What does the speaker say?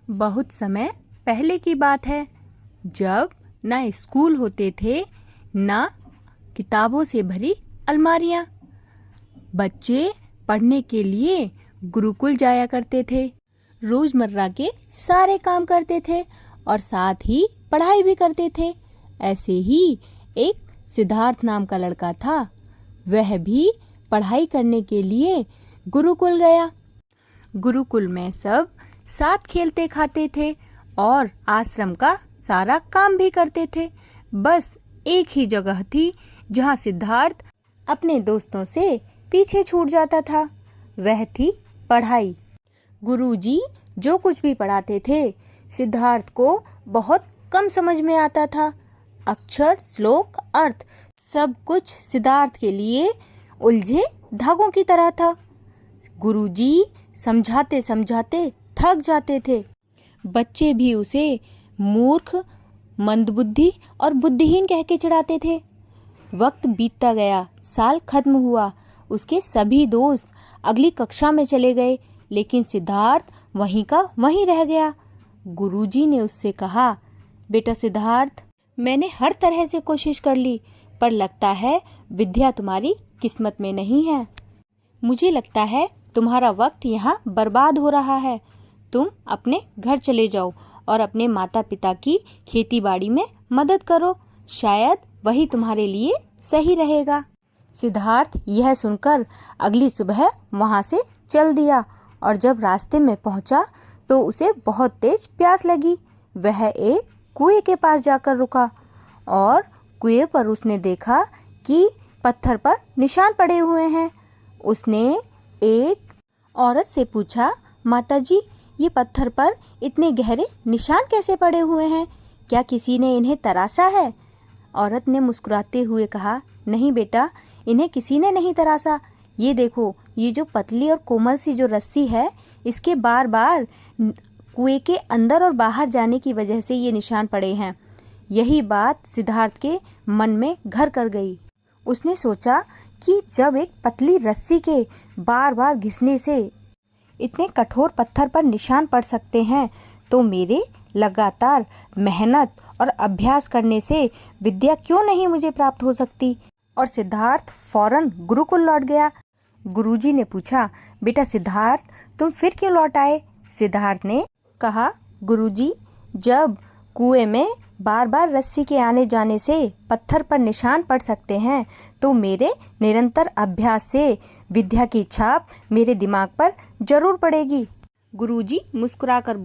बहुत समय पहले की बात है, जब ना स्कूल होते थे ना किताबों से भरी अलमारियाँ। बच्चे पढ़ने के लिए गुरुकुल जाया करते थे, रोज़मर्रा के सारे काम करते थे और साथ ही पढ़ाई भी करते थे। ऐसे ही एक सिद्धार्थ नाम का लड़का था। वह भी पढ़ाई करने के लिए गुरुकुल गया। गुरुकुल में सब साथ खेलते खाते थे और आश्रम का सारा काम भी करते थे। बस एक ही जगह थी जहाँ सिद्धार्थ अपने दोस्तों से पीछे छूट जाता था, वह थी पढ़ाई। गुरुजी जो कुछ भी पढ़ाते थे सिद्धार्थ को बहुत कम समझ में आता था। अक्षर, श्लोक, अर्थ सब कुछ सिद्धार्थ के लिए उलझे धागों की तरह था। गुरुजी समझाते समझाते थक जाते थे। बच्चे भी उसे मूर्ख, मंदबुद्धि और बुद्धिहीन कह के चिढ़ाते थे। वक्त बीतता गया, साल खत्म हुआ, उसके सभी दोस्त अगली कक्षा में चले गए, लेकिन सिद्धार्थ वहीं का वहीं रह गया। गुरुजी ने उससे कहा, बेटा सिद्धार्थ, मैंने हर तरह से कोशिश कर ली, पर लगता है विद्या तुम्हारी किस्मत में नहीं है। मुझे लगता है तुम्हारा वक्त यहाँ बर्बाद हो रहा है। तुम अपने घर चले जाओ और अपने माता पिता की खेती बाड़ी में मदद करो, शायद वही तुम्हारे लिए सही रहेगा। सिद्धार्थ यह सुनकर अगली सुबह वहाँ से चल दिया और जब रास्ते में पहुँचा तो उसे बहुत तेज प्यास लगी। वह एक कुएं के पास जाकर रुका और कुएं पर उसने देखा कि पत्थर पर निशान पड़े हुए हैं। उसने एक औरत से पूछा, माताजी, ये पत्थर पर इतने गहरे निशान कैसे पड़े हुए हैं? क्या किसी ने इन्हें तराशा है? औरत ने मुस्कुराते हुए कहा, नहीं बेटा, इन्हें किसी ने नहीं तराशा। ये देखो, ये जो पतली और कोमल सी जो रस्सी है, इसके बार बार कुएं के अंदर और बाहर जाने की वजह से ये निशान पड़े हैं। यही बात सिद्धार्थ के मन में घर कर गई। उसने सोचा कि जब एक पतली रस्सी के बार बार घिसने से इतने कठोर पत्थर पर निशान पड़ सकते हैं, तो मेरे लगातार मेहनत और अभ्यास करने से विद्या क्यों नहीं मुझे प्राप्त हो सकती। और सिद्धार्थ फौरन गुरुकुल लौट गया। गुरुजी ने पूछा, बेटा सिद्धार्थ, तुम फिर क्यों लौट आए? सिद्धार्थ ने कहा, गुरुजी, जब कुएं में बार बार रस्सी के आने जाने से पत्थर पर निशान पड़ सकते हैं, तो मेरे निरंतर अभ्यास से विद्या की छाप मेरे दिमाग पर जरूर पड़ेगी। गुरुजी मुस्कुराकर